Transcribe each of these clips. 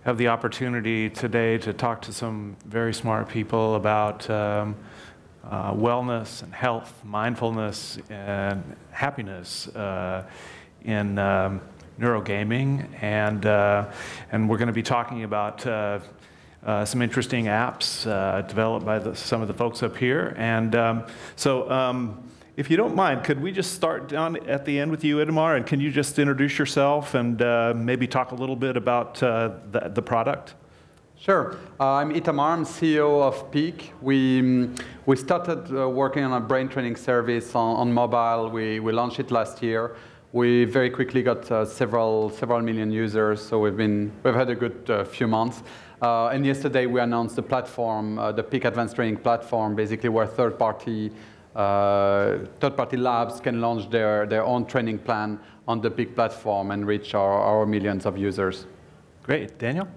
have the opportunity today to talk to some very smart people about wellness and health, mindfulness, and happiness in NeuroGaming, and we're going to be talking about some interesting apps developed by some of the folks up here. And if you don't mind, could we just start down at the end with you, Itamar, and can you just introduce yourself and maybe talk a little bit about the product? Sure. I'm Itamar. I'm CEO of Peak. We started working on a brain training service on mobile. We launched it last year. We very quickly got several million users, so we've had a good few months. And yesterday we announced the platform, the Peak Advanced Training Platform, basically where third-party labs can launch their own training plan on the Peak platform and reach our millions of users. Great. Daniel?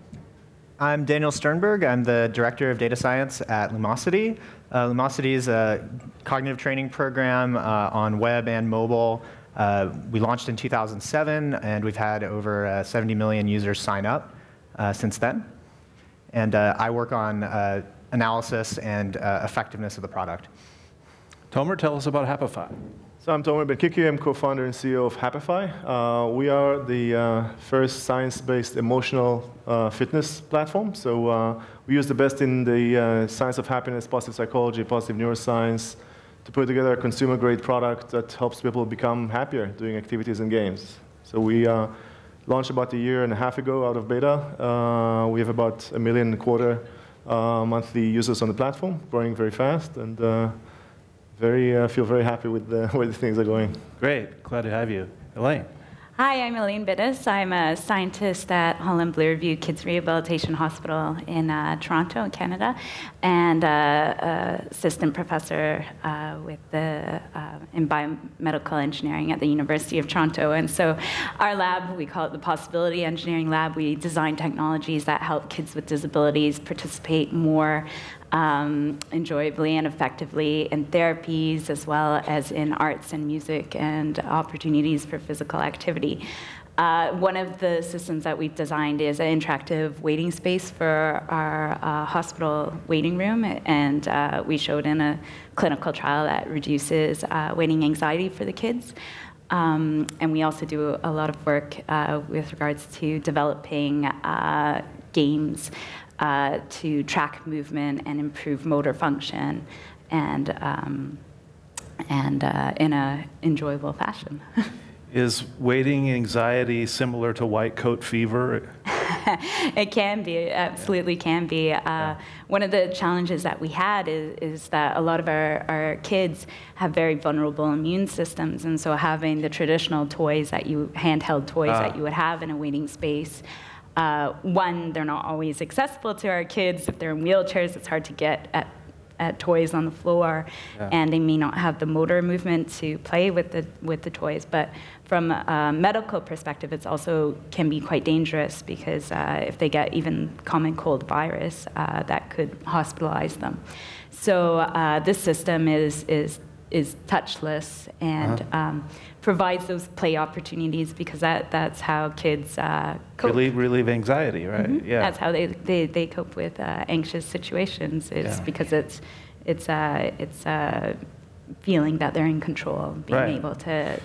I'm Daniel Sternberg. I'm the Director of Data Science at Lumosity. Lumosity is a cognitive training program on web and mobile. We launched in 2007, and we've had over 70 million users sign up since then. And I work on analysis and effectiveness of the product. Tomer, tell us about Happify. So I'm Tomer Ben-Kiki. I'm co-founder and CEO of Happify. We are the first science-based emotional fitness platform. So we use the best in the science of happiness, positive psychology, positive neuroscience, to put together a consumer-grade product that helps people become happier doing activities and games. So we launched about a year and a half ago out of beta. We have about 1.25 million monthly users on the platform, growing very fast, and feel very happy with the way the things are going. Great. Glad to have you. Elaine. Hi, I'm Elaine Benes. I'm a scientist at Holland Bloorview Kids Rehabilitation Hospital in Toronto, Canada, and assistant professor in biomedical engineering at the University of Toronto. And so our lab, we call it the Possibility Engineering Lab. We design technologies that help kids with disabilities participate more enjoyably and effectively in therapies, as well as in arts and music and opportunities for physical activity. One of the systems that we've designed is an interactive waiting space for our hospital waiting room, and we showed in a clinical trial that reduces waiting anxiety for the kids. And we also do a lot of work with regards to developing games to track movement and improve motor function, and in an enjoyable fashion. Is waiting anxiety similar to white coat fever? It can be, it absolutely can be. One of the challenges that we had is that a lot of our kids have very vulnerable immune systems, and so having the traditional toys handheld toys that you would have in a waiting space, one, they're not always accessible to our kids. If they're in wheelchairs, it's hard to get at toys on the floor, and they may not have the motor movement to play with the toys. But from a medical perspective, it's also can be quite dangerous, because if they get even common cold virus, that could hospitalize them. So this system is touchless and provides those play opportunities, because that's how kids cope. Relieve anxiety, right? Mm-hmm. Yeah. That's how they cope with anxious situations. It's because it's a feeling that they're in control, being able to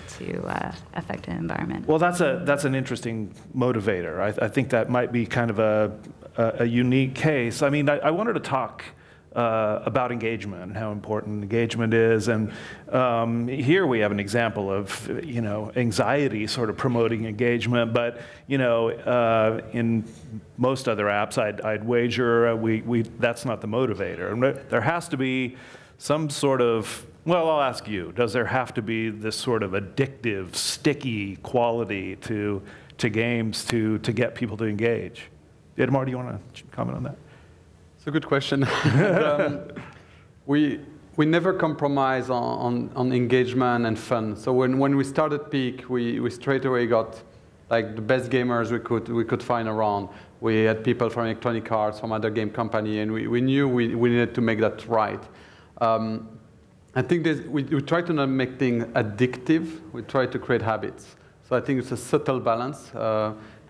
affect an environment. Well, that's an interesting motivator. I think that might be kind of a unique case. I mean, I wanted to talk about engagement and how important engagement is, and here we have an example of anxiety sort of promoting engagement. But in most other apps, I'd wager that's not the motivator. And there has to be some sort of, well, I'll ask you, does there have to be this sort of addictive, sticky quality to games to get people to engage? Itamar, do you want to comment on that? It's a good question. We never compromise on engagement and fun. So when we started Peak, we straight away got like the best gamers we could find around. We had people from Electronic Arts, from other game company, and we knew we needed to make that right. I think we try to not make things addictive. We try to create habits. So I think it's a subtle balance.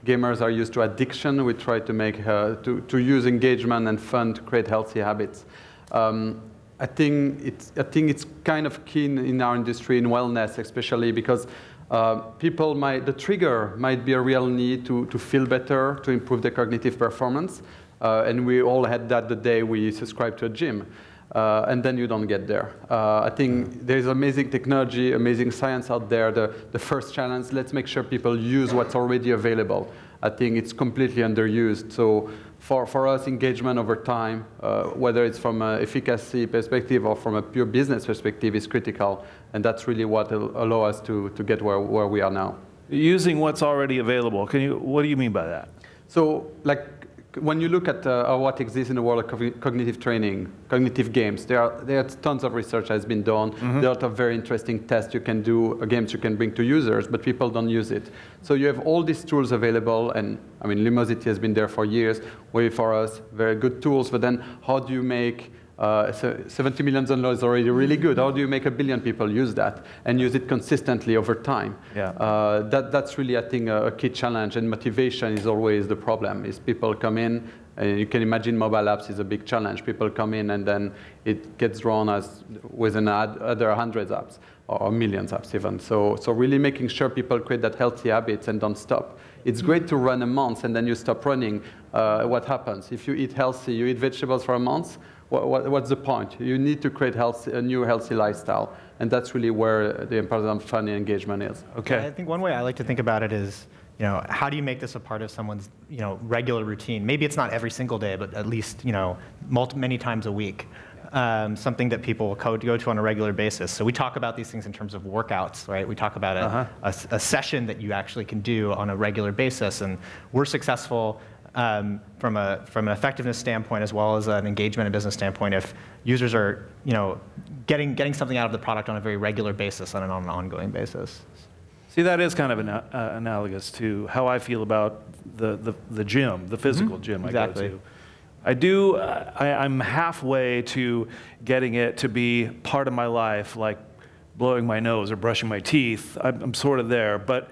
gamers are used to addiction. We try to make to use engagement and fun to create healthy habits. I think it's kind of key in our industry in wellness, especially because the trigger might be a real need to feel better, to improve their cognitive performance. And we all had that the day we subscribed to a gym. And then you don't get there. I think there's amazing technology, amazing science out there. The first challenge, let's make sure people use what's already available. I think it's completely underused. So for us, engagement over time, whether it's from an efficacy perspective or from a pure business perspective, is critical. And that's really what will allow us to get where we are now. Using what's already available, what do you mean by that? So, like, when you look at what exists in the world of cognitive training, cognitive games, there are tons of research that has been done. There are a lot of very interesting tests you can do, games you can bring to users, but people don't use it. So you have all these tools available, and I mean, Lumosity has been there for years, way for us, very good tools, but then how do you make 70 million downloads is already really good. How do you make 1 billion people use that and use it consistently over time? Yeah. That's really, I think, a key challenge, and motivation is always the problem. Is people come in, and you can imagine mobile apps is a big challenge. People come in and then it gets drawn as within other hundreds of apps or millions of apps even. So really making sure people create that healthy habits and don't stop. It's great to run a month and then you stop running. What happens? If you eat healthy, you eat vegetables for a month, what's the point? You need to create a new healthy lifestyle. And that's really where the importance of fun and engagement is. Okay. I think one way I like to think about it is, how do you make this a part of someone's, regular routine? Maybe it's not every single day, but at least, many times a week. Something that people go to on a regular basis. So we talk about these things in terms of workouts, right? We talk about a session that you actually can do on a regular basis, and we're successful from an effectiveness standpoint as well as an engagement and business standpoint if users are, getting something out of the product on a very regular basis on an ongoing basis. See, that is kind of analogous to how I feel about the gym, the physical gym I go to. I'm halfway to getting it to be part of my life, like blowing my nose or brushing my teeth. I'm sort of there, but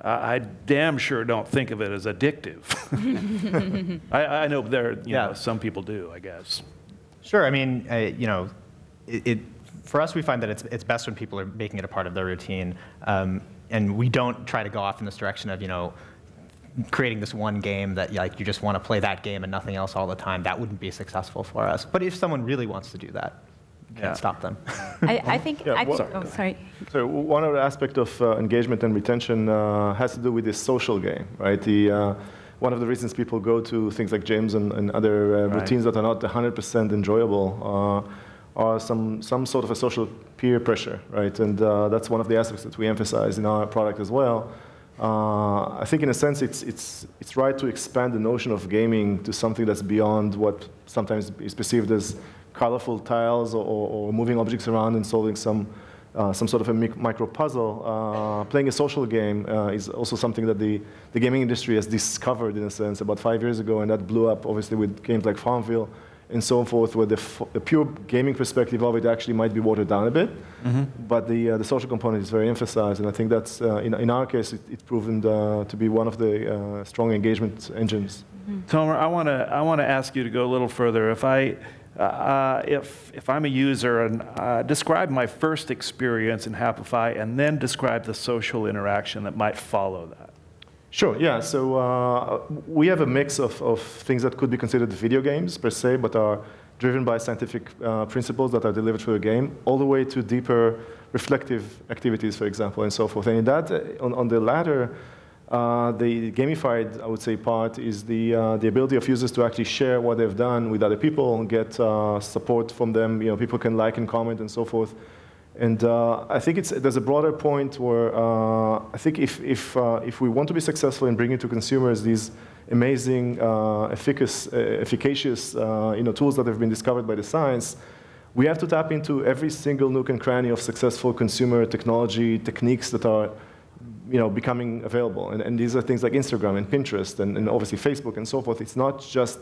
I damn sure don't think of it as addictive. I know some people do, I guess. Sure. I mean, for us, we find that it's best when people are making it a part of their routine, and we don't try to go off in this direction of creating this one game that you just want to play that game and nothing else all the time. That wouldn't be successful for us. But if someone really wants to do that, you can't stop them. I think. Sorry. So one other aspect of engagement and retention has to do with this social game, right? One of the reasons people go to things like gyms and other routines that are not 100% enjoyable are some sort of a social peer pressure, right? And that's one of the aspects that we emphasize in our product as well. I think in a sense it's right to expand the notion of gaming to something that's beyond what sometimes is perceived as colorful tiles or moving objects around and solving some sort of a micro puzzle. Playing a social game is also something that the gaming industry has discovered in a sense about 5 years ago, and that blew up obviously with games like Farmville and so forth, where the pure gaming perspective of it actually might be watered down a bit, but the social component is very emphasized, and I think that's, in our case, it's proven to be one of the strong engagement engines. Tomer, I want to ask you to go a little further. If I'm a user and describe my first experience in Happify and then describe the social interaction that might follow that. Sure, yeah. So we have a mix of things that could be considered video games per se, but are driven by scientific principles that are delivered through a game, all the way to deeper reflective activities, for example, and so forth. And in that, on the latter, the gamified, I would say, part is the ability of users to actually share what they've done with other people, get support from them. People can like and comment and so forth. And I think there's a broader point where I think if we want to be successful in bringing to consumers these amazing, efficacious tools that have been discovered by the science, we have to tap into every single nook and cranny of successful consumer technology techniques that are becoming available. And these are things like Instagram and Pinterest and obviously Facebook and so forth. It's not just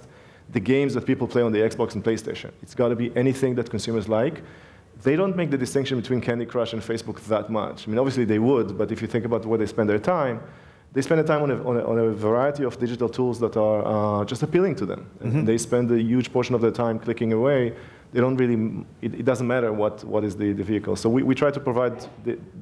the games that people play on the Xbox and PlayStation. It's got to be anything that consumers like. They don't make the distinction between Candy Crush and Facebook that much. I mean, obviously they would, but if you think about where they spend their time, they spend the time on a variety of digital tools that are just appealing to them. And they spend a huge portion of their time clicking away. They don't really, it doesn't matter what is the vehicle. So we try to provide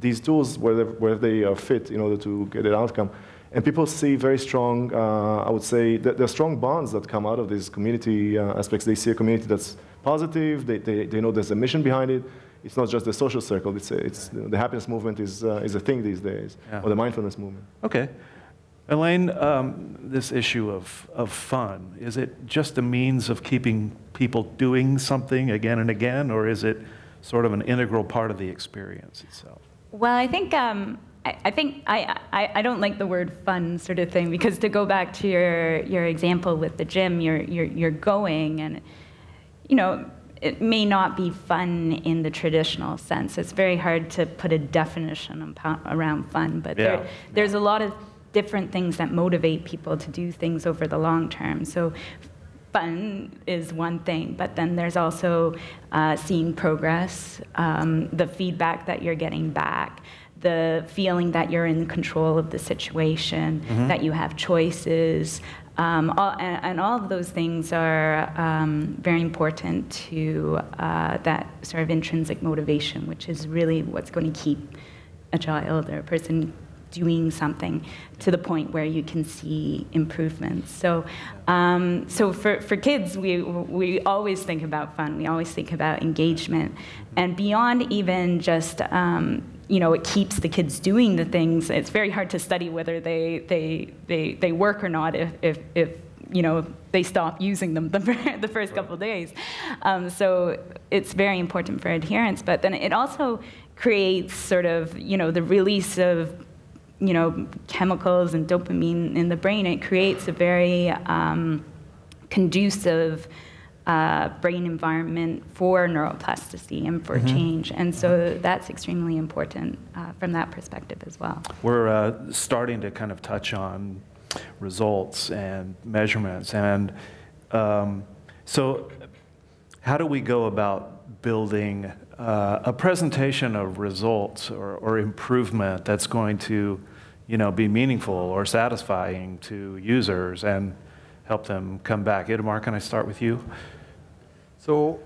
these tools where they are fit in order to get an outcome. And people see very strong, I would say, there are strong bonds that come out of these community aspects. They see a community that's positive. They know there's a mission behind it. It's not just the social circle. The happiness movement is a thing these days, or the mindfulness movement. Okay. Elaine, this issue of fun, is it just a means of keeping people doing something again and again, or is it sort of an integral part of the experience itself? Well, I think I don't like the word fun sort of thing, because to go back to your example with the gym, you're going, and it may not be fun in the traditional sense. It's very hard to put a definition around fun, but there's a lot of different things that motivate people to do things over the long term. So fun is one thing, but then there's also seeing progress, the feedback that you're getting back, the feeling that you're in control of the situation, that you have choices, and all of those things are very important to that sort of intrinsic motivation, which is really what's going to keep a child or a person doing something to the point where you can see improvements. So, so for kids, we always think about fun. We always think about engagement, and beyond even just it keeps the kids doing the things. It's very hard to study whether they work or not if they stop using them the first couple of days. So it's very important for adherence, but then it also creates sort of the release of chemicals and dopamine in the brain. It creates a very conducive brain environment for neuroplasticity and for change. And so that's extremely important from that perspective as well. We're starting to kind of touch on results and measurements. And so how do we go about building a presentation of results or improvement that's going to be meaningful or satisfying to users and help them come back? Itamar, can I start with you? So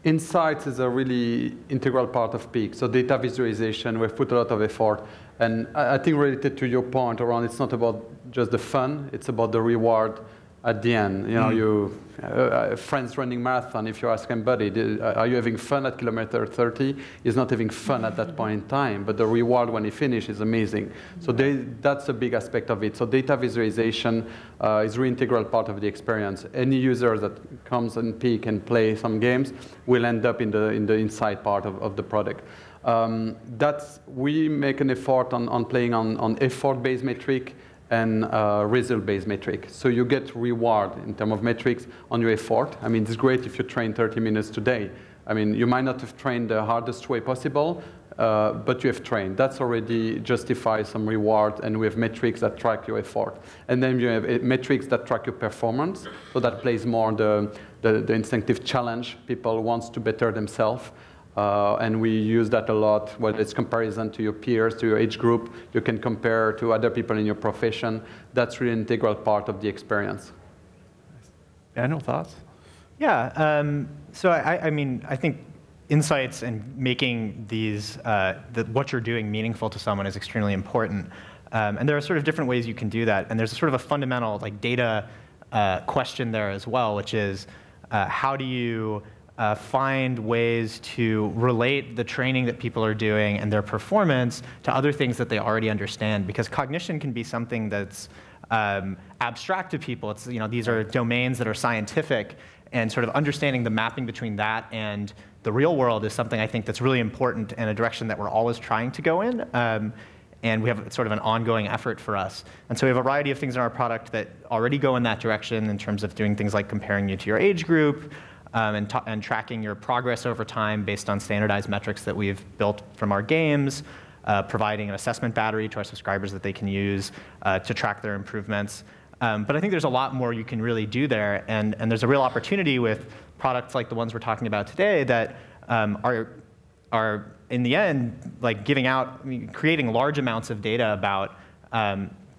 insights is a really integral part of Peak. So data visualization, we've put a lot of effort. And I think related to your point around, it's not about just the fun, it's about the reward at the end. Friends running marathon, if you ask somebody, are you having fun at kilometer 30? He's not having fun at that point in time, but the reward when he finishes is amazing. So that's a big aspect of it. So data visualization is a really integral part of the experience. Any user that comes and Peak and play some games will end up in the insight part of the product. We make an effort on playing on effort-based metric and result-based metric. So you get reward in terms of metrics on your effort. I mean, it's great if you train 30 minutes today. I mean, you might not have trained the hardest way possible, but you have trained. That's already justifies some reward, and we have metrics that track your effort. And then you have metrics that track your performance, so that plays more the instinctive challenge. People want to better themselves. And we use that a lot, whether it's comparison to your peers, to your age group. You can compare to other people in your profession. That's really an integral part of the experience. Daniel, thoughts? Yeah, so I mean, I think insights and making these, what you're doing meaningful to someone is extremely important. And there are sort of different ways you can do that. And there's sort of a fundamental data question there as well, which is how do you find ways to relate the training that people are doing and their performance to other things that they already understand, because cognition can be something that's abstract to people. It's, these are domains that are scientific, and sort of understanding the mapping between that and the real world is something I think that's really important and a direction that we're always trying to go in. And we have sort of an ongoing effort for us. And so we have a variety of things in our product that already go in that direction in terms of doing things like comparing you to your age group, and tracking your progress over time based on standardized metrics that we've built from our games, providing an assessment battery to our subscribers that they can use to track their improvements. But I think there's a lot more you can really do there, and there's a real opportunity with products like the ones we're talking about today that are in the end giving out, creating large amounts of data about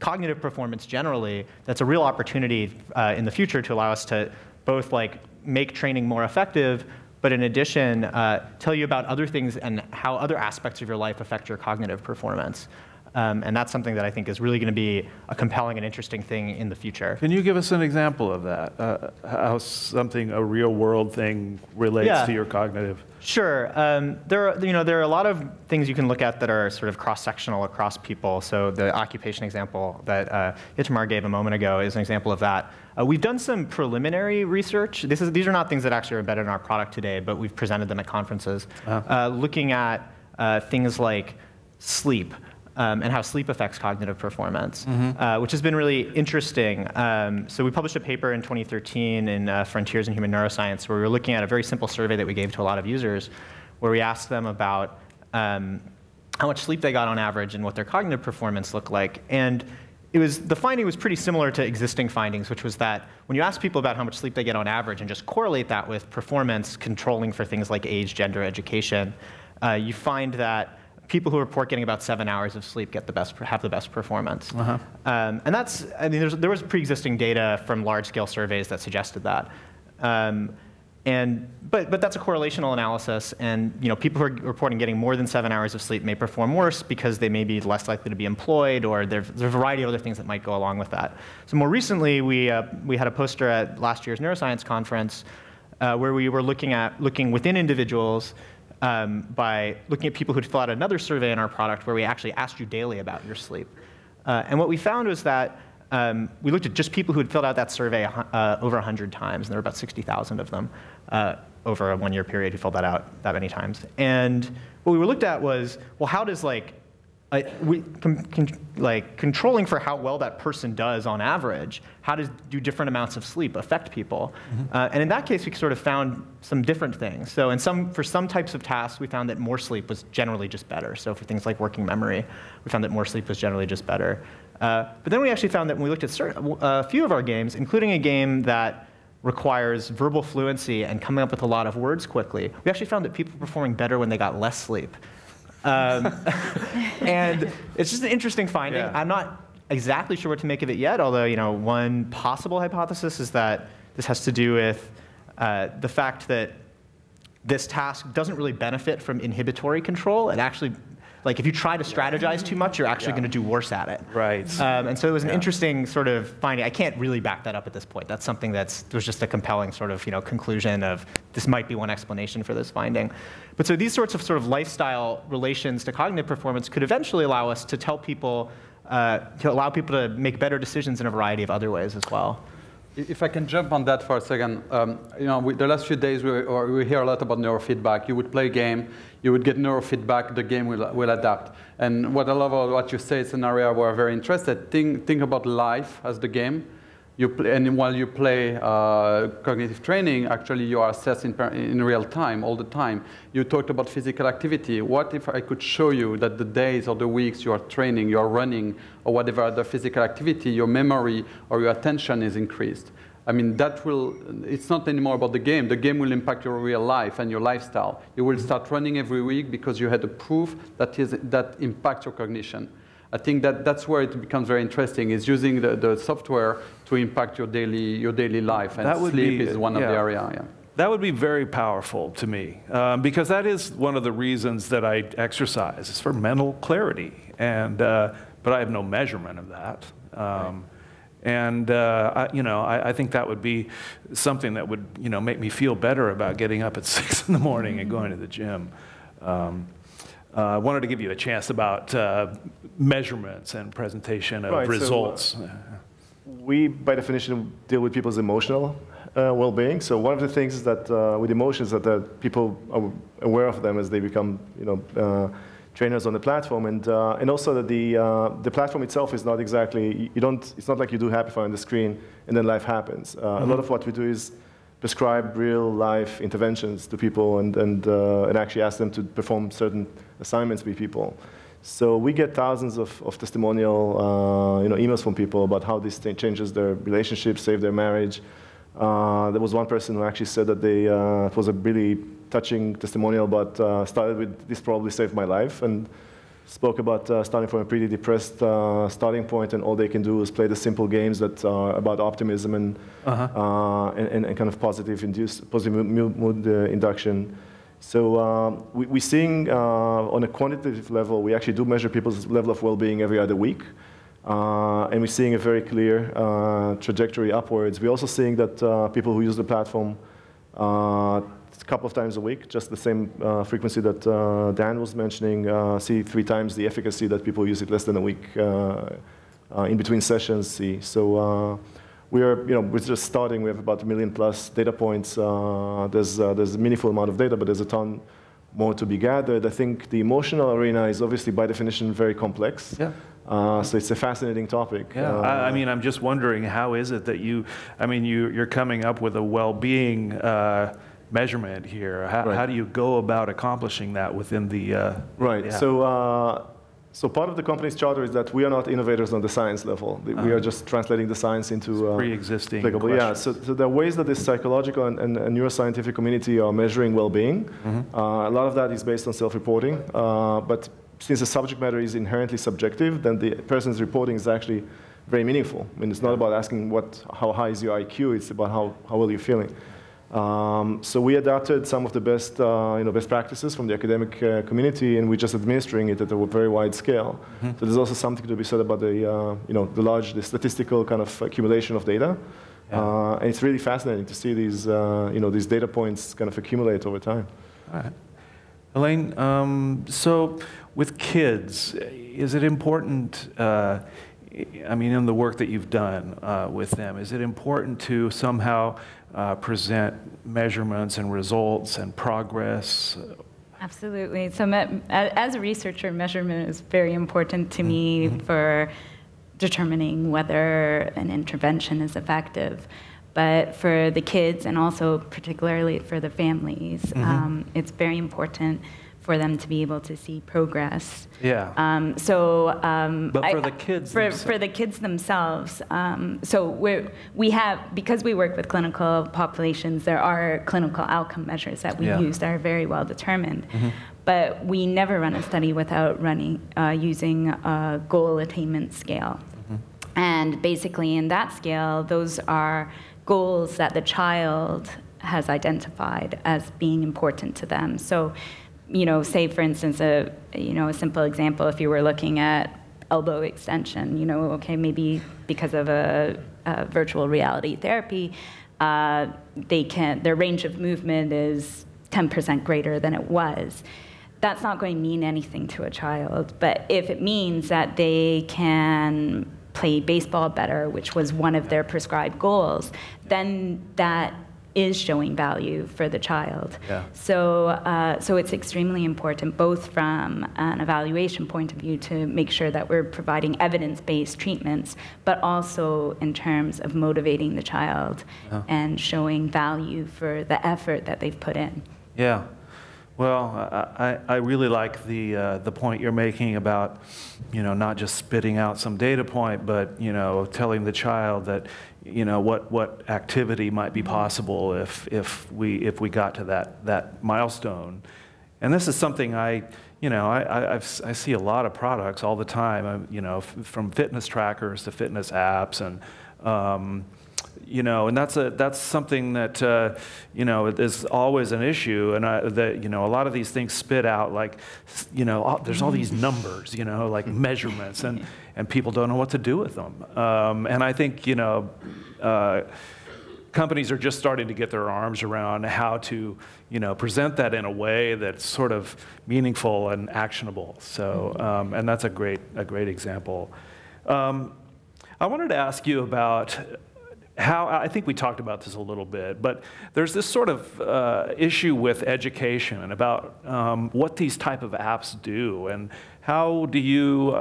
cognitive performance generally, that's a real opportunity in the future to allow us to both like make training more effective, but in addition, tell you about other things and how other aspects of your life affect your cognitive performance. And that's something that I think is really going to be a compelling and interesting thing in the future. Can you give us an example of that? How something, a real-world thing, relates to your cognitive? Sure. There are a lot of things you can look at that are sort of cross-sectional across people. So the occupation example that Itamar gave a moment ago is an example of that. We've done some preliminary research. These are not things that actually are embedded in our product today, but we've presented them at conferences, looking at things like sleep. And how sleep affects cognitive performance, which has been really interesting. So we published a paper in 2013 in Frontiers in Human Neuroscience where we were looking at a very simple survey that we gave to a lot of users where we asked them about how much sleep they got on average and what their cognitive performance looked like. And the finding was pretty similar to existing findings, which was that when you ask people about how much sleep they get on average and just correlate that with performance controlling for things like age, gender, education, you find that people who report getting about 7 hours of sleep have the best performance. And that's, I mean, there was pre-existing data from large-scale surveys that suggested that. But that's a correlational analysis, and people who are reporting getting more than 7 hours of sleep may perform worse because they may be less likely to be employed, or there's a variety of other things that might go along with that. So more recently, we had a poster at last year's neuroscience conference where we were looking within individuals by looking at people who'd fill out another survey in our product where we actually asked you daily about your sleep. And what we found was that we looked at just people who had filled out that survey over 100 times, and there were about 60,000 of them over a one-year period who filled that out that many times. And what we looked at was, well, how does controlling for how well that person does on average, how do different amounts of sleep affect people? And in that case, we sort of found some different things. So for some types of tasks, we found that more sleep was generally just better. So for things like working memory, we found that more sleep was generally just better. But then we actually found that when we looked at a few of our games, including a game that requires verbal fluency and coming up with a lot of words quickly, we actually found that people were performing better when they got less sleep. And it's just an interesting finding. Yeah. I'm not exactly sure what to make of it yet, although one possible hypothesis is that this has to do with the fact that this task doesn't really benefit from inhibitory control. It actually, if you try to strategize too much, you're actually going to do worse at it. Right. And so it was an interesting sort of finding. I can't really back that up at this point. That's something there was just a compelling sort of conclusion of this might be one explanation for this finding. But so these sorts of lifestyle relations to cognitive performance could eventually allow us to tell people, to allow people to make better decisions in a variety of other ways as well. If I can jump on that for a second, the last few days we hear a lot about neurofeedback. You would play a game, you would get neurofeedback, the game will adapt. And what I love about what you say, it's an area where I'm very interested. Think about life as the game. And while you play cognitive training, actually you are assessed in real time, all the time. You talked about physical activity. What if I could show you that the days or the weeks you are training, you are running, or whatever other physical activity, your memory or your attention is increased? I mean, it's not anymore about the game. The game will impact your real life and your lifestyle. You will start running every week because you had a proof that impacts your cognition. I think that's where it becomes very interesting, is using the software to impact your daily life, and sleep is one of the areas. Yeah. That would be very powerful to me, because that is one of the reasons that I exercise. It's for mental clarity, but I have no measurement of that. And I think that would be something that would make me feel better about getting up at 6 in the morning and going to the gym. I wanted to give you a chance about measurements and presentation of results. So, we, by definition, deal with people's emotional well-being. So one of the things is that with emotions that people are aware of them as they become, trainers on the platform, and also that the platform itself is not exactly it's not like you do Happify on the screen and then life happens. A lot of what we do is prescribe real-life interventions to people and actually ask them to perform certain assignments with people. So we get thousands of testimonial emails from people about how this thing changes their relationships, save their marriage. There was one person who actually said that it was a really touching testimonial, but started with, "This probably saved my life." And spoke about starting from a pretty depressed starting point, and all they can do is play the simple games that are about optimism and kind of positive mood induction. So we're seeing on a quantitative level, we actually do measure people's level of well-being every other week. And we're seeing a very clear trajectory upwards. We're also seeing that people who use the platform a couple of times a week, just the same frequency that Dan was mentioning, see 3 times the efficacy that people who use it less than a week in between sessions see. So we're just starting. We have about 1 million+ data points. There's a meaningful amount of data, but there's a ton more to be gathered. I think the emotional arena is obviously by definition very complex. Yeah. So it's a fascinating topic. Yeah, I mean, I'm just wondering, how is it that you're coming up with a well-being measurement here? How do you go about accomplishing that within the... Right, so part of the company's charter is that we are not innovators on the science level. We are just translating the science into... pre-existing questions. Yeah, so there are ways that the psychological and neuroscientific community are measuring well-being. A lot of that is based on self-reporting, but since the subject matter is inherently subjective, then the person's reporting is actually very meaningful. I mean, it's not about asking how high is your IQ, it's about how well you're feeling. So we adapted some of the best practices from the academic community, and we're just administering it at a very wide scale. So there's also something to be said about the statistical kind of accumulation of data. And it's really fascinating to see these data points kind of accumulate over time. All right. Elaine, so with kids, is it important, in the work that you've done with them, is it important to somehow present measurements and results and progress? Absolutely. So as a researcher, measurement is very important to me for determining whether an intervention is effective. But for the kids, and also particularly for the families, it's very important for them to be able to see progress. Yeah. But for the kids for the kids themselves, because we work with clinical populations, there are clinical outcome measures that we use that are very well determined. But we never run a study without using a goal attainment scale. And basically in that scale, those are goals that the child has identified as being important to them. So, say for instance, a simple example, if you were looking at elbow extension, okay, maybe because of a virtual reality therapy, their range of movement is 10% greater than it was. That's not going to mean anything to a child, but if it means that they can play baseball better, which was one of their prescribed goals, then that is showing value for the child. Yeah. So it's extremely important, both from an evaluation point of view, to make sure that we're providing evidence-based treatments, but also in terms of motivating the child and showing value for the effort that they've put in. Yeah. Well, I really like the point you're making about, not just spitting out some data point, but, telling the child that, what activity might be possible if we got to that milestone. And this is something I see a lot of products all the time, from fitness trackers to fitness apps, and and that's something that is always an issue, and a lot of these things spit out like, there's all these numbers, like measurements, and people don't know what to do with them. And I think companies are just starting to get their arms around how to present that in a way that's sort of meaningful and actionable. So and that's a great example. I wanted to ask you about how, I think we talked about this a little bit, but there's this sort of issue with education about what these type of apps do, and how do you,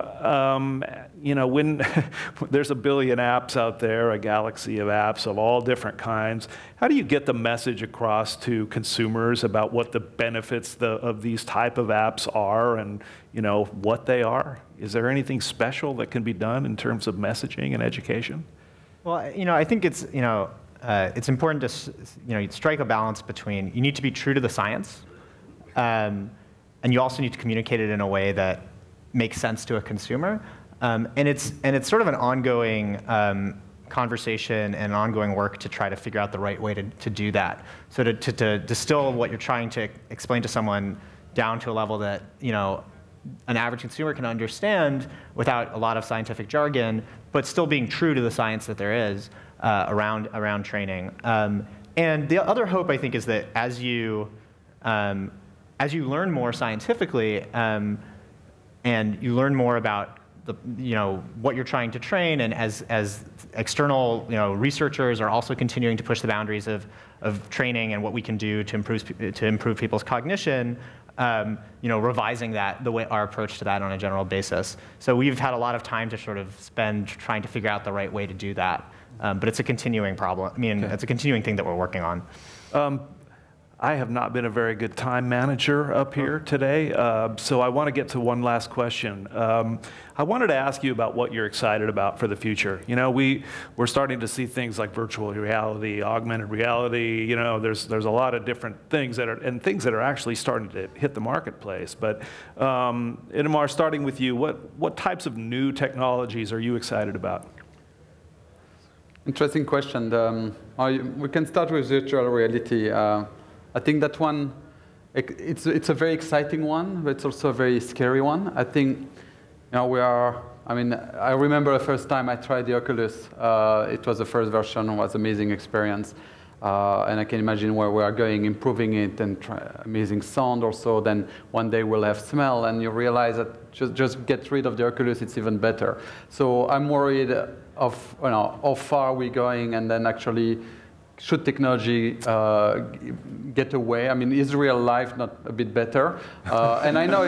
when there's a billion apps out there, a galaxy of apps of all different kinds, how do you get the message across to consumers about what the benefits of these type of apps are, and what they are? Is there anything special that can be done in terms of messaging and education? Well, I think it's important to strike a balance between, you need to be true to the science, and you also need to communicate it in a way that makes sense to a consumer. And it's sort of an ongoing conversation and ongoing work to try to figure out the right way to do that. So to distill what you're trying to explain to someone down to a level that an average consumer can understand without a lot of scientific jargon, but still being true to the science that there is around training. And the other hope, I think, is that as you learn more scientifically and you learn more about what you're trying to train, and as external researchers are also continuing to push the boundaries of training and what we can do to improve people's cognition, revising our approach to that on a general basis. So we've had a lot of time to sort of spend trying to figure out the right way to do that. But it's a continuing problem. I mean, it's a continuing thing that we're working on. I have not been a very good time manager up here today, so I want to get to one last question. I wanted to ask you about what you're excited about for the future. We're starting to see things like virtual reality, augmented reality. There's a lot of different things that are actually starting to hit the marketplace. But Itamar, starting with you, what types of new technologies are you excited about? Interesting question. We can start with virtual reality. I think that one, it's a very exciting one, but it's also a very scary one. I think, I remember the first time I tried the Oculus. It was the first version, it was an amazing experience. And I can imagine where we are going, improving it, and amazing sound also. Then one day we'll have smell, and you realize that just get rid of the Oculus, it's even better. So I'm worried of how far we're going, and then actually, should technology get away? I mean, is real life not a bit better? And I know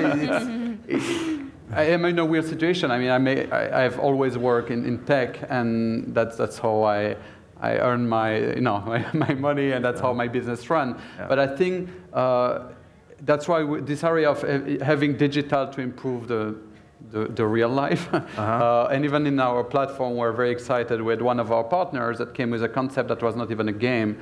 I am in a weird situation. I mean, I've always worked in tech, and that's how I earn my my money, and that's how my business run. Yeah. But I think that's why this area of having digital to improve the real life. And even in our platform, we're very excited with one of our partners that came with a concept that was not even a game.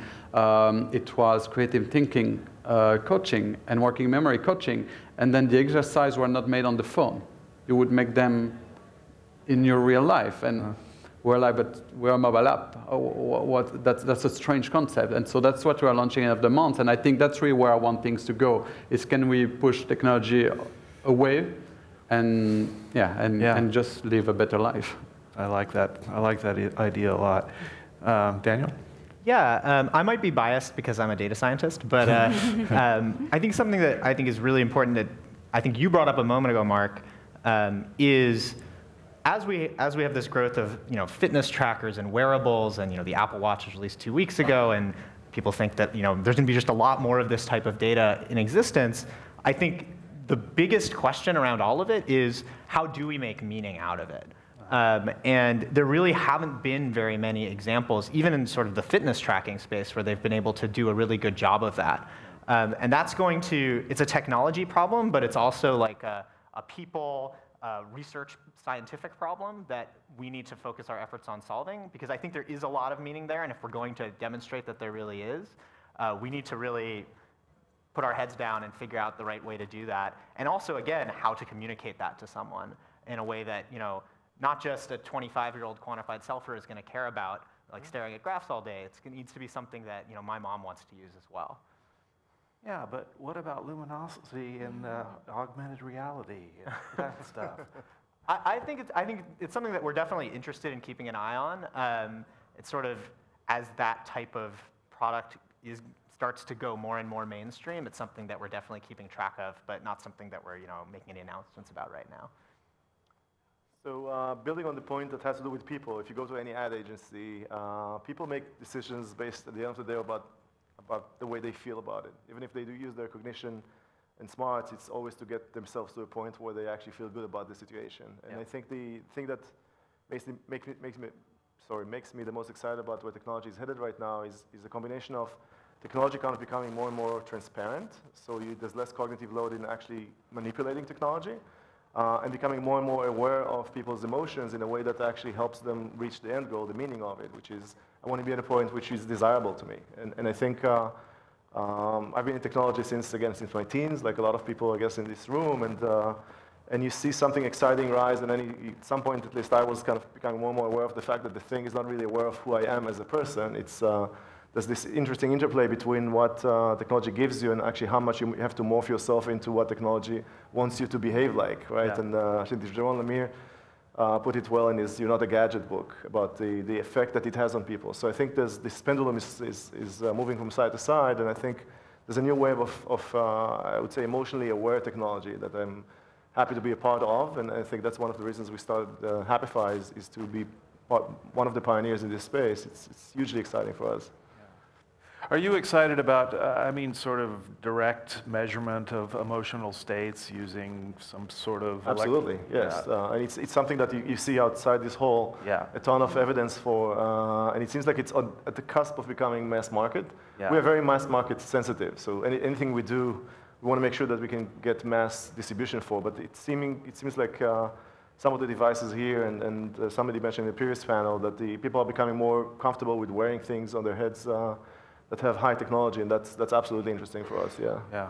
It was creative thinking coaching and working memory coaching. And then the exercise were not made on the phone. You would make them in your real life. And we're like, but we're a mobile app. That's a strange concept. And so that's what we're launching end of the month. And I think that's really where I want things to go, is can we push technology away and just live a better life. I like that. I like that idea a lot. Daniel? Yeah, I might be biased because I'm a data scientist, but I think something that I think is really important that I think you brought up a moment ago, Mark, is as we have this growth of fitness trackers and wearables, and the Apple Watch was released 2 weeks ago, and people think that there's going to be just a lot more of this type of data in existence. I think the biggest question around all of it is, how do we make meaning out of it? And there really haven't been very many examples, even in sort of the fitness tracking space, where they've been able to do a really good job of that. And that's it's a technology problem, but it's also like a people research scientific problem that we need to focus our efforts on solving, because I think there is a lot of meaning there, and if we're going to demonstrate that there really is, we need to really put our heads down and figure out the right way to do that. And also, again, how to communicate that to someone in a way that, not just a 25-year-old quantified selfer is going to care about, like staring at graphs all day. It needs to be something that, my mom wants to use as well. Yeah, but what about luminosity and augmented reality and that stuff? I think it's something that we're definitely interested in keeping an eye on. It's sort of, as that type of product starts to go more and more mainstream, it's something that we're definitely keeping track of, but not something that we're making any announcements about right now. So building on the point that has to do with people, if you go to any ad agency, people make decisions based at the end of the day about the way they feel about it. Even if they do use their cognition and smarts, it's always to get themselves to a point where they actually feel good about the situation. And I think the thing that makes me the most excited about where technology is headed right now is a combination of technology kind of becoming more and more transparent, so there's less cognitive load in actually manipulating technology, and becoming more and more aware of people's emotions in a way that actually helps them reach the end goal, the meaning of it, which is, I want to be at a point which is desirable to me. And I think I've been in technology since my teens, like a lot of people, I guess, in this room, and and you see something exciting rise, and then at some point, at least I was kind of becoming more and more aware of the fact that the thing is not really aware of who I am as a person. It's, there's this interesting interplay between what technology gives you and actually how much you have to morph yourself into what technology wants you to behave like, right? Yeah. And I think Jaron Lemire put it well in his You're Not a Gadget book about the effect that it has on people. So I think this pendulum is moving from side to side, and I think there's a new wave of I would say, emotionally aware technology that I'm happy to be a part of, and I think that's one of the reasons we started Happify is to be one of the pioneers in this space. It's hugely exciting for us. Are you excited about, I mean, sort of direct measurement of emotional states using some sort of... Absolutely, yes. And it's something that you see outside this hall, a ton of evidence for, and it seems like it's at the cusp of becoming mass market. Yeah. We are very mass market sensitive, so anything we do, we want to make sure that we can get mass distribution for, but it seems like some of the devices here, and somebody mentioned in the previous panel, that the people are becoming more comfortable with wearing things on their heads that have high technology, and that's absolutely interesting for us, yeah. Yeah.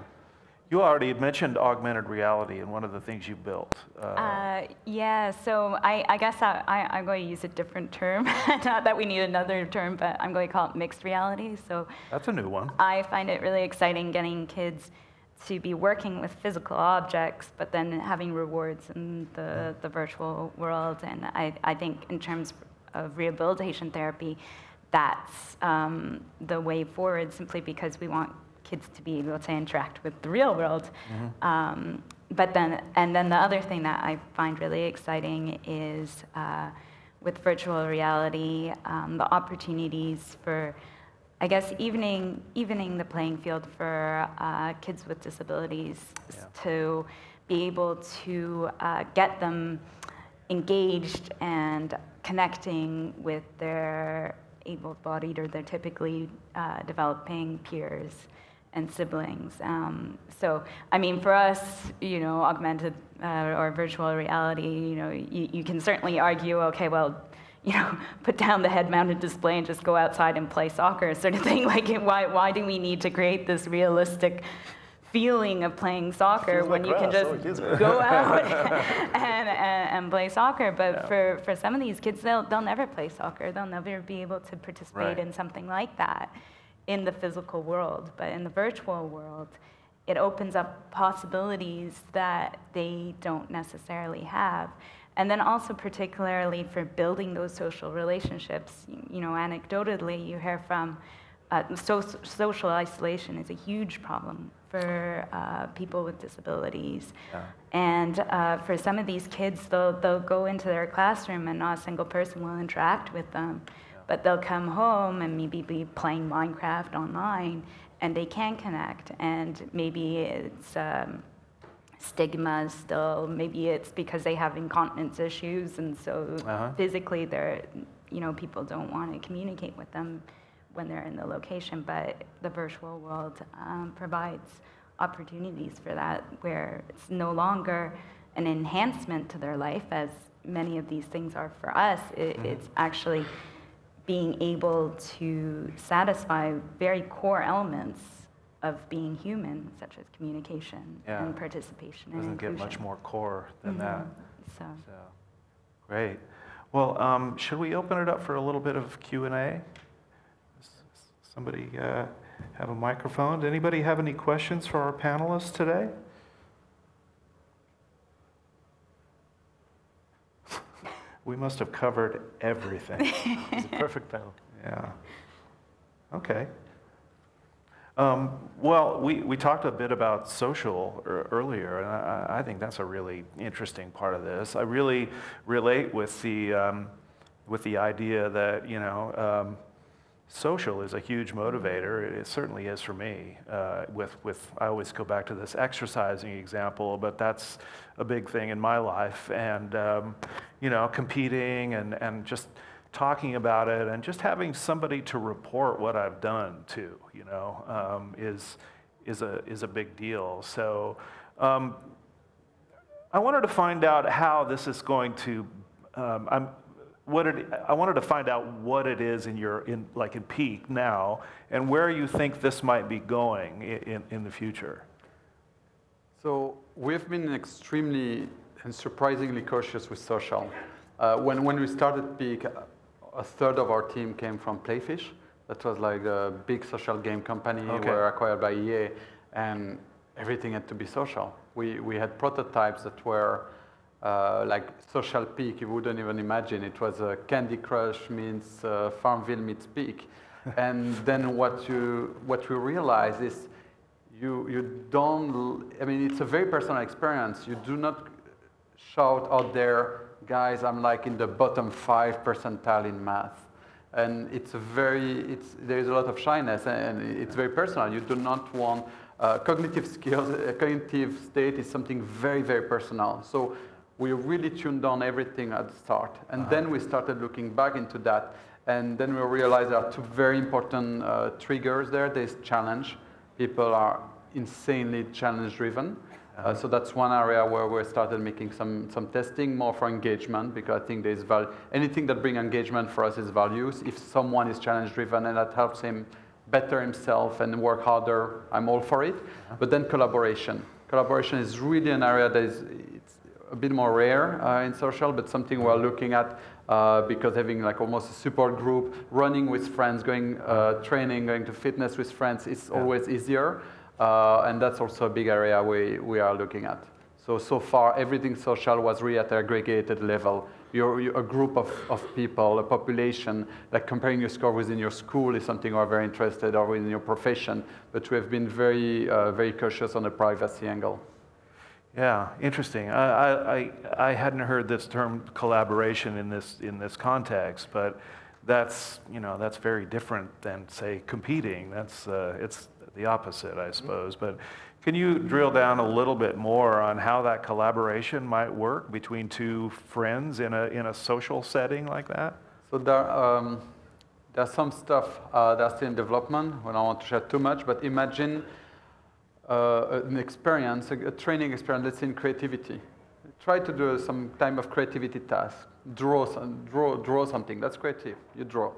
You already had mentioned augmented reality and one of the things you built. Yeah, so I guess I'm going to use a different term. Not that we need another term, but I'm going to call it mixed reality. So that's a new one. I find it really exciting getting kids to be working with physical objects, but then having rewards in the virtual world. And I think in terms of rehabilitation therapy, that's the way forward, simply because we want kids to be able to interact with the real world. Mm-hmm. But then the other thing that I find really exciting is with virtual reality, the opportunities for, I guess, evening the playing field for kids with disabilities, to be able to get them engaged and connecting with their able-bodied or their typically developing peers and siblings. So, I mean, for us, you know, augmented or virtual reality, you know, you can certainly argue, okay, well, you know, put down the head-mounted display and just go outside and play soccer, sort of thing. Like, why do we need to create this realistic feeling of playing soccer when you can just go out and play soccer? But for some of these kids, they'll never play soccer. They'll never be able to participate in something like that in the physical world. But in the virtual world, it opens up possibilities that they don't necessarily have. And then also particularly for building those social relationships, you know, anecdotally, you hear from social isolation is a huge problem for people with disabilities. Yeah. And for some of these kids, they'll go into their classroom and not a single person will interact with them. Yeah. But they'll come home and maybe be playing Minecraft online, and they can connect. And maybe it's stigma still, maybe it's because they have incontinence issues, and so physically they're, you know, people don't want to communicate with them when they're in the location, but the virtual world provides opportunities for that, where it's no longer an enhancement to their life, as many of these things are for us. It's actually being able to satisfy very core elements of being human, such as communication and participation and inclusion. Doesn't get much more core than that. So, great. Well, should we open it up for a little bit of Q&A? Somebody have a microphone? Does anybody have any questions for our panelists today? We must have covered everything. It's a perfect panel. Yeah. Okay. Well, we talked a bit about social earlier, and I think that's a really interesting part of this. I really relate with the idea that, you know, social is a huge motivator. It certainly is for me. I always go back to this exercising example, but that's a big thing in my life. And you know, competing and just talking about it, and just having somebody to report what I've done to, you know, is a big deal. So I wanted to find out how this is going to. I wanted to find out what it is in Peak now, and where you think this might be going in the future. So we've been extremely and surprisingly cautious with social. When we started Peak, a third of our team came from Playfish. That was like a big social game company. Okay. We were acquired by EA, and everything had to be social. We had prototypes that were like social Peak. You wouldn't even imagine. It was Candy Crush meets Farmville meets Peak. And then what we realize is you don't, I mean, it's a very personal experience. You do not shout out there, guys, I'm like in the bottom 5 percentile in math. And there's a lot of shyness, and it's very personal. You do not want cognitive skills, cognitive state is something very, very personal. So we really tuned down everything at the start. And then we started looking back into that. And then we realized there are 2 very important triggers there. There's challenge. People are insanely challenge-driven. So that's one area where we started making some testing, more for engagement, because I think there's value. Anything that brings engagement for us is values. If someone is challenge-driven and that helps him better himself and work harder, I'm all for it. But then collaboration. Collaboration is really an area that it's a bit more rare in social, but something we're looking at because having like almost a support group, running with friends, going training, going to fitness with friends is always easier. And that's also a big area we are looking at. So far, everything social was really at an aggregated level. You're a group of people, a population, like comparing your score within your school is something we're very interested in, or within your profession, but we have been very, very cautious on the privacy angle. Yeah, interesting. I hadn't heard this term collaboration in this context, but that's very different than, say, competing. It's the opposite, I suppose. But can you drill down a little bit more on how that collaboration might work between 2 friends in a social setting like that? So there's some stuff that's still in development. I don't want to share too much, but imagine an experience, a training experience, let's say in creativity. Try to do some type of creativity task. Draw something. That's creative. You draw.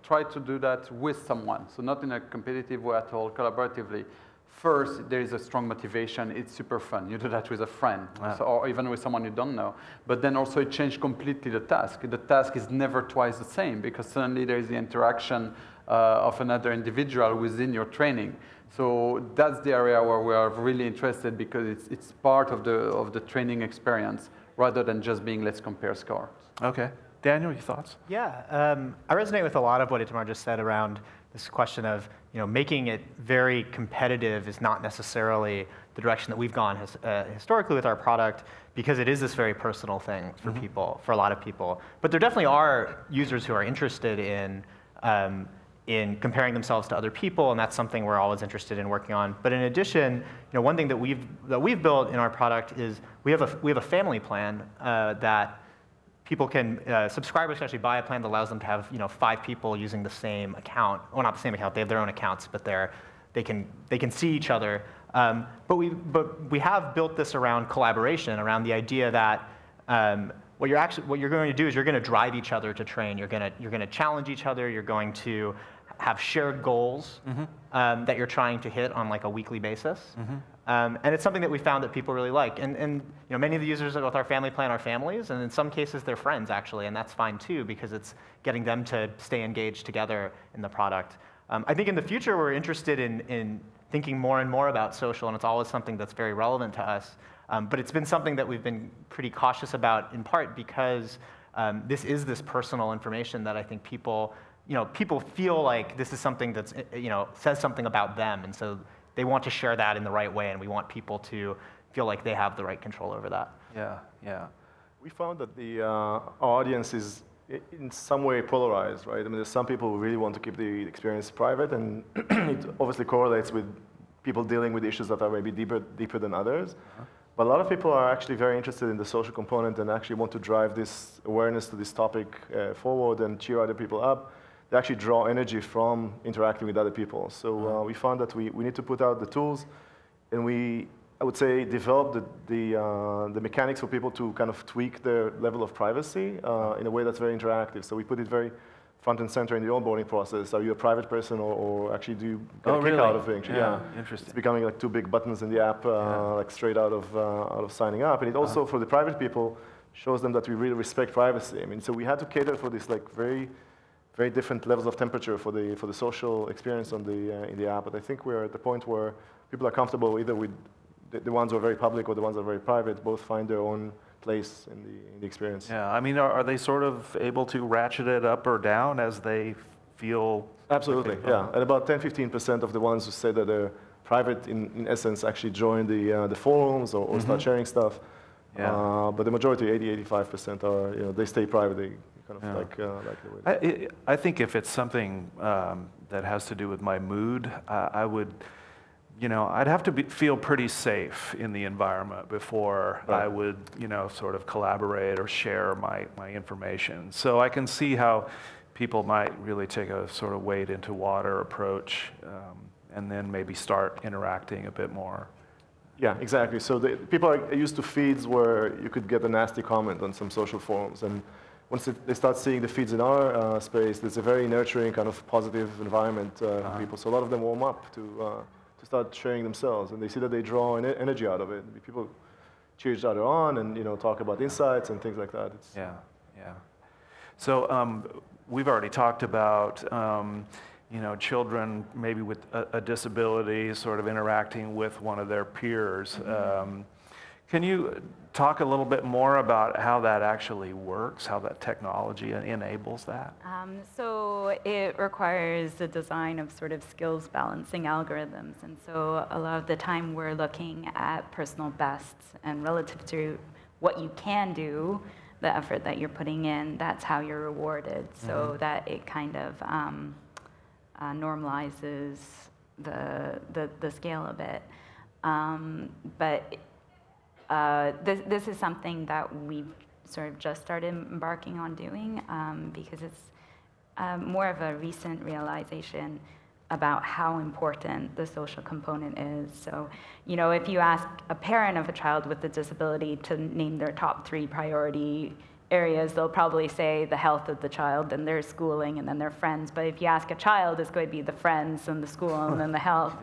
Try to do that with someone. So not in a competitive way at all, collaboratively. First, there is a strong motivation. It's super fun. You do that with a friend, or even with someone you don't know. But then also it changed completely the task. The task is never twice the same, because suddenly there is the interaction of another individual within your training. So that's the area where we are really interested, because it's part of the training experience, rather than just being let's compare scores. Okay. Daniel, your thoughts? Yeah, I resonate with a lot of what Itamar just said around this question of making it very competitive is not necessarily the direction that we've gone historically with our product, because it is this very personal thing for people, for a lot of people. But there definitely are users who are interested in comparing themselves to other people, and that's something we're always interested in working on. But in addition, one thing that we've built in our product is we have a family plan that people can, subscribers can actually buy a plan that allows them to have 5 people using the same account. Well, not the same account, they have their own accounts, but they can see each other. But we have built this around collaboration, around the idea that what you're going to do is you're going to drive each other to train. You're going to challenge each other. You're going to have shared goals that you're trying to hit on like a weekly basis. And it's something that we found that people really like. And many of the users with our family plan are families, and in some cases they're friends actually, and that's fine too, because it's getting them to stay engaged together in the product. I think in the future we're interested in thinking more and more about social, and it's always something that's very relevant to us. But it's been something that we've been pretty cautious about, in part because this personal information that I think people feel like this is something that's says something about them, and so they want to share that in the right way, and we want people to feel like they have the right control over that. Yeah. We found that the audience is in some way polarized, right? I mean, there's some people who really want to keep the experience private, and it obviously correlates with people dealing with issues that are maybe deeper than others. But a lot of people are actually very interested in the social component and actually want to drive this awareness to this topic forward and cheer other people up. They actually draw energy from interacting with other people. So we found that we need to put out the tools, and I would say, develop the mechanics for people to kind of tweak their level of privacy in a way that's very interactive. So we put it very front and center in the onboarding process. Are you a private person, or actually do you get a kick really? out of it? Yeah, interesting. It's becoming like two big buttons in the app, like straight out of signing up. And it also, for the private people, shows them that we really respect privacy. I mean, so we had to cater for this like very different levels of temperature for the social experience on in the app. But I think we're at the point where people are comfortable either with the ones who are very public or the ones that are very private. Both find their own place in the experience. Yeah, I mean, are they sort of able to ratchet it up or down as they feel? Absolutely, yeah. And about 10-15% of the ones who say that they're private, in essence, actually join the forums or start sharing stuff. Yeah. But the majority, 80-85%, are they stay private. They kind of like the way. I think if it's something that has to do with my mood, I would. I'd have to feel pretty safe in the environment before I would, sort of collaborate or share my information. So I can see how people might really take a sort of wade into water approach and then maybe start interacting a bit more. Yeah, exactly. So people are used to feeds where you could get a nasty comment on some social forums. And once they start seeing the feeds in our space, there's a very nurturing kind of positive environment for people. So a lot of them warm up to start sharing themselves, and they see that they draw energy out of it. People cheer each other on, and talk about insights and things like that. Yeah. So we've already talked about children maybe with a disability sort of interacting with one of their peers. Can you talk a little bit more about how that actually works, how that technology enables that? So it requires the design of sort of skills balancing algorithms. And so a lot of the time we're looking at personal bests, and relative to what you can do, the effort that you're putting in, that's how you're rewarded. So that it kind of normalizes the scale of it. But this is something that we've sort of just started embarking on doing because it's more of a recent realization about how important the social component is. So, if you ask a parent of a child with a disability to name their top 3 priority areas, they'll probably say the health of the child and their schooling and then their friends. But if you ask a child, it's going to be the friends and the school and then the health.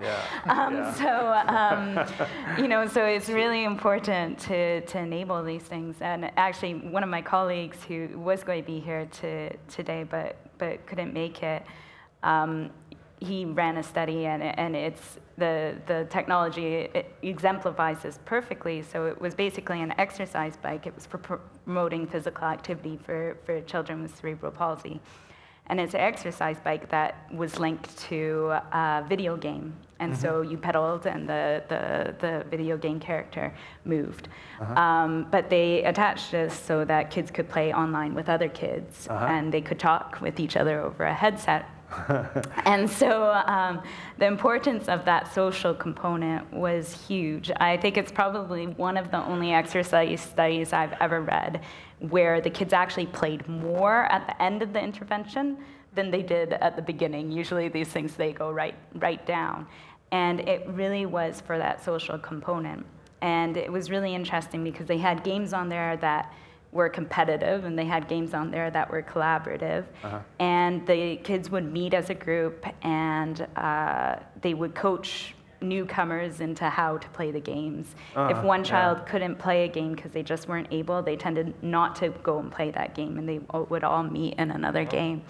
So it's really important to enable these things. And actually, one of my colleagues who was going to be here today but couldn't make it, he ran a study, and it's the technology exemplifies this perfectly. So it was basically an exercise bike. It was for promoting physical activity for children with cerebral palsy. And it's an exercise bike that was linked to a video game. And so you pedaled, and the video game character moved. But they attached this so that kids could play online with other kids, and they could talk with each other over a headset. And so the importance of that social component was huge. I think it's probably one of the only exercise studies I've ever read where the kids actually played more at the end of the intervention than they did at the beginning. Usually these things, they go right down. And it really was for that social component. And it was really interesting because they had games on there that were competitive, and they had games on there that were collaborative. And the kids would meet as a group, and they would coach newcomers into how to play the games. If one child couldn't play a game because they just weren't able, they tended not to go and play that game, and they would all meet in another game.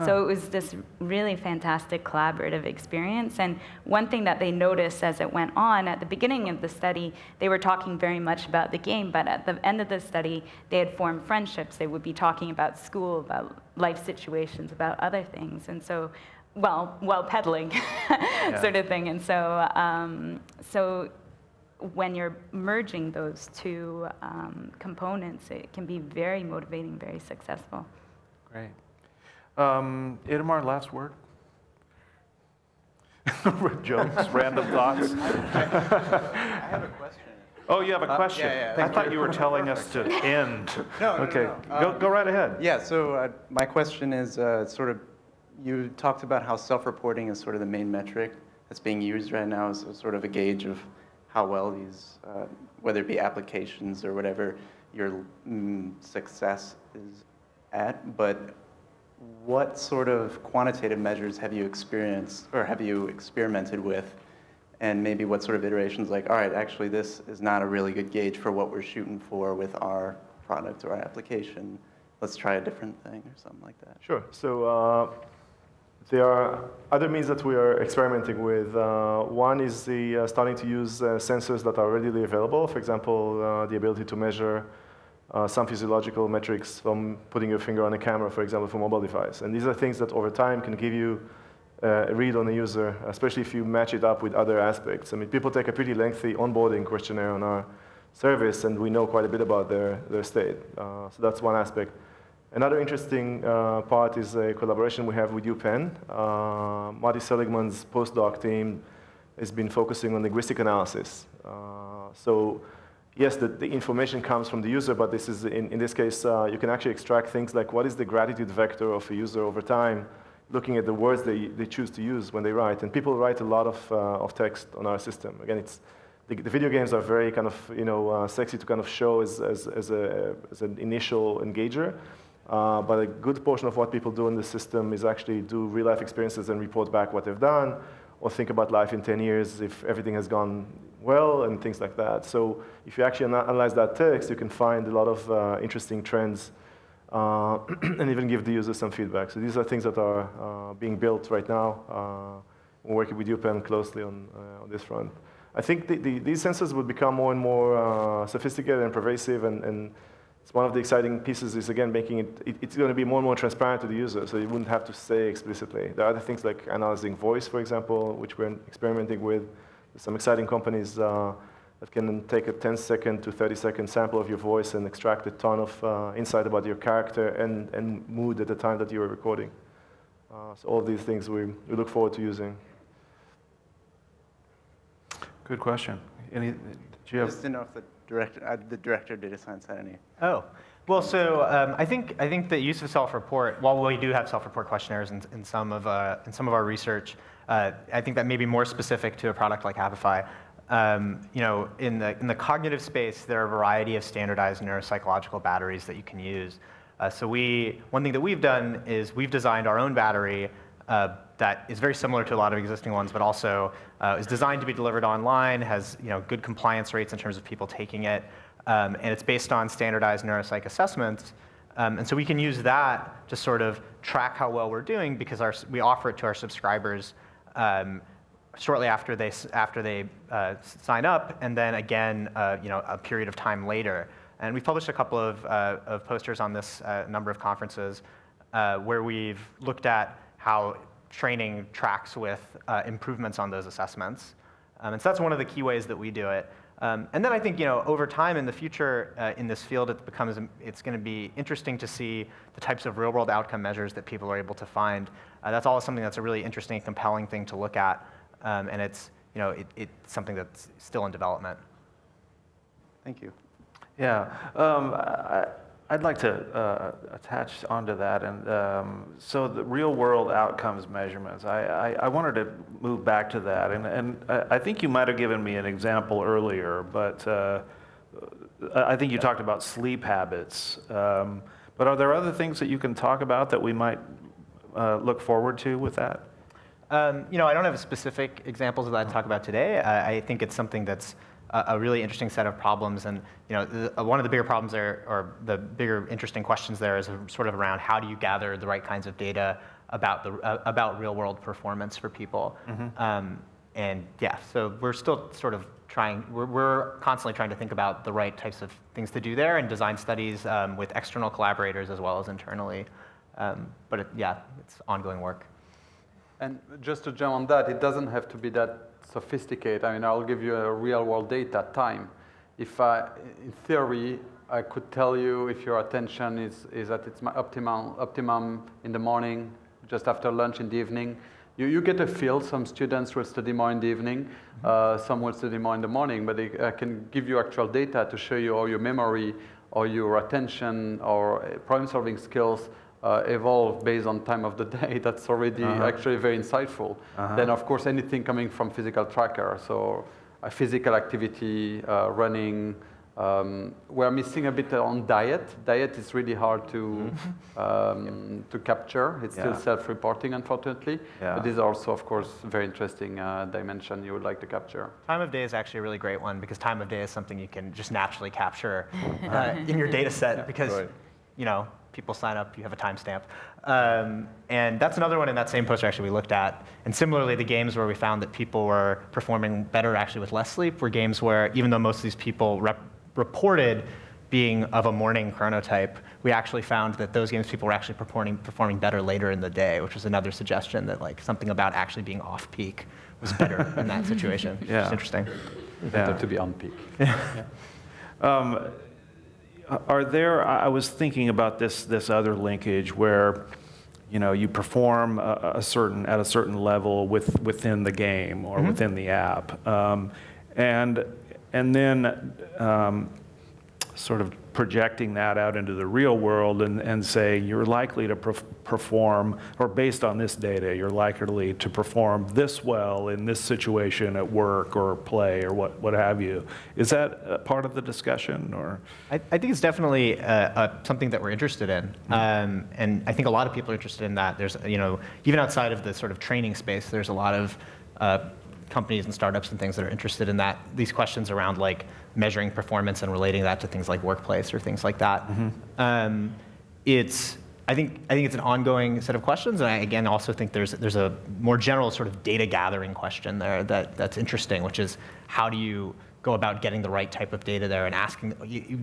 So it was this really fantastic collaborative experience. And one thing that they noticed as it went on, at the beginning of the study, they were talking very much about the game, but at the end of the study, they had formed friendships. They would be talking about school, about life situations, about other things. And so, while pedaling, sort of thing. And so when you're merging those two components, it can be very motivating, very successful. Great. Itamar, last word? Jokes, random thoughts? I have a question. Oh, you have a question? I thought you were telling us to end. No. Okay, go right ahead. Yeah, so my question is sort of, you talked about how self-reporting is sort of the main metric that's being used right now as sort of a gauge of how well these, whether it be applications or whatever, your success is at. But what sort of quantitative measures have you experienced or have you experimented with? And maybe what sort of iterations like, all right, actually this is not a really good gauge for what we're shooting for with our product or our application. Let's try a different thing or something like that. Sure. So there are other means that we are experimenting with. One is the starting to use sensors that are readily available. For example, the ability to measure some physiological metrics from putting your finger on a camera, for example, for a mobile device. And these are things that over time can give you a read on the user, especially if you match it up with other aspects. I mean, people take a pretty lengthy onboarding questionnaire on our service, and we know quite a bit about their state. So that's one aspect. Another interesting part is a collaboration we have with UPenn. Marty Seligman's postdoc team has been focusing on linguistic analysis. So yes, the information comes from the user, but this is, in this case, you can actually extract things like what is the gratitude vector of a user over time, looking at the words they choose to use when they write. And people write a lot of text on our system. Again, it's, the video games are very kind of, sexy to kind of show as an initial engager. But a good portion of what people do in the system is actually do real-life experiences and report back what they've done, or think about life in 10 years if everything has gone well, and things like that. So if you actually analyze that text, you can find a lot of interesting trends and even give the user some feedback. So these are things that are being built right now. We're working with UPenn closely on this front. I think these sensors will become more and more sophisticated and pervasive, and it's one of the exciting pieces is, again, making it's going to be more and more transparent to the user, so you wouldn't have to say explicitly. There are other things like analyzing voice, for example, which we're experimenting with. There's some exciting companies that can take a 10-second to 30-second sample of your voice and extract a ton of insight about your character and mood at the time that you were recording. So all these things we look forward to using. Good question. Do you have? Just didn't know if the director of data science had any. Oh, well, so I think the use of self-report, while we do have self-report questionnaires in some of our research, I think that may be more specific to a product like Happify. In the cognitive space, there are a variety of standardized neuropsychological batteries that you can use. So one thing that we've done is we've designed our own battery that is very similar to a lot of existing ones, but also is designed to be delivered online, has good compliance rates in terms of people taking it, and it's based on standardized neuropsych assessments. And so we can use that to sort of track how well we're doing, because we offer it to our subscribers shortly after they sign up, and then again a period of time later. And we've published a couple of posters on this number of conferences where we've looked at how training tracks with improvements on those assessments. And so that's one of the key ways that we do it. And then I think over time in the future in this field, it's going to be interesting to see the types of real-world outcome measures that people are able to find. That's always something that's a really interesting and compelling thing to look at. And it's something that's still in development. Thank you. Yeah. I'd like to attach onto that, and so the real-world outcomes measurements. I wanted to move back to that, and I think you might have given me an example earlier, but I think you talked about sleep habits. But are there other things that you can talk about that we might look forward to with that? I don't have specific examples that I'd talk about today. I think it's something that's a really interesting set of problems, and one of the bigger problems there, or the bigger interesting questions there, is sort of around how do you gather the right kinds of data about real-world performance for people. Mm-hmm. And yeah, so we're still sort of trying. We're constantly trying to think about the right types of things to do there, and design studies with external collaborators as well as internally. But it's ongoing work. And just to jump on that, it doesn't have to be that sophisticated. I mean, I'll give you a real-world data time. If in theory, I could tell you if your attention is at its optimum in the morning, just after lunch in the evening. You get a feel. Some students will study more in the evening, some will study more in the morning, but I can give you actual data to show you how your memory or your attention or problem-solving skills evolve based on time of the day. That's already actually very insightful. Then, of course, anything coming from physical tracker, so physical activity, running, We're missing a bit on diet. Diet is really hard to capture. It's still self-reporting, unfortunately. But this is also, of course, a very interesting dimension you would like to capture. Time of day is actually a really great one because time of day is something you can just naturally capture in your data set because, you know, people sign up, you have a timestamp. And that's another one in that same poster actually we looked at. And similarly, the games where we found that people were performing better actually with less sleep were games where, even though most of these people reported being of a morning chronotype, we actually found that those games people were actually performing better later in the day, which was another suggestion that like something about actually being off peak was better in that situation. Yeah. It's interesting. Better to be on peak. Are there, I was thinking about this other linkage where, you know, you perform at a certain level within the game or within the app, and then sort of projecting that out into the real world and say you're likely to perform, or based on this data, you're likely to perform this well in this situation at work or play or what have you. Is that a part of the discussion, or? I think it's definitely something that we're interested in, and I think a lot of people are interested in that. There's, you know, even outside of the sort of training space, there's a lot of companies and startups and things that are interested in that. These questions around like measuring performance and relating that to things like workplace or things like that. I think it's an ongoing set of questions, and I again also think there's a more general sort of data gathering question there that's interesting, which is how do you go about getting the right type of data there and asking,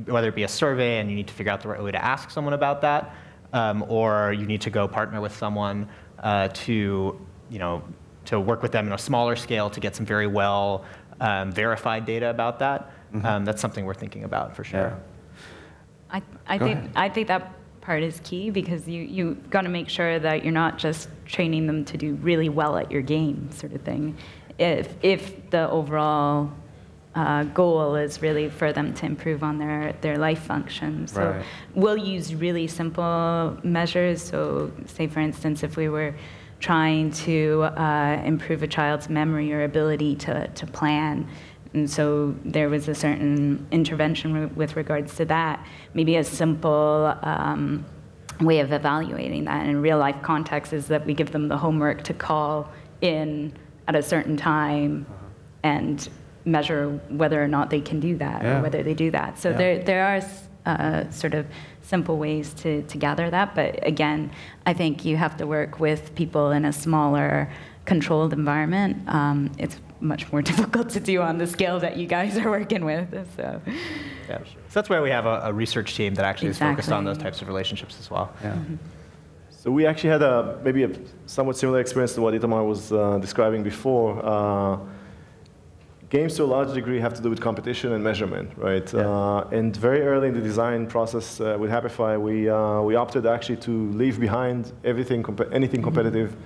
whether it be a survey and you need to figure out the right way to ask someone about that, or you need to go partner with someone to work with them in a smaller scale to get some very well verified data about that. That's something we're thinking about for sure. Yeah. I think that part is key because you got to make sure that you're not just training them to do really well at your game, sort of thing. If the overall goal is really for them to improve on their life functions. So we'll use really simple measures. So say, for instance, if we were trying to improve a child's memory or ability to plan, and so there was a certain intervention with regards to that, maybe a simple way of evaluating that in real life context is that we give them the homework to call in at a certain time and measure whether or not they can do that or whether they do that. So there are sort of simple ways to gather that. But again, I think you have to work with people in a smaller, controlled environment. It's much more difficult to do on the scale that you guys are working with. So, so that's why we have a research team that actually is focused on those types of relationships as well. So we actually had maybe a somewhat similar experience to what Itamar was describing before. Games to a large degree have to do with competition and measurement, right? And very early in the design process with Happify, we opted actually to leave behind anything competitive,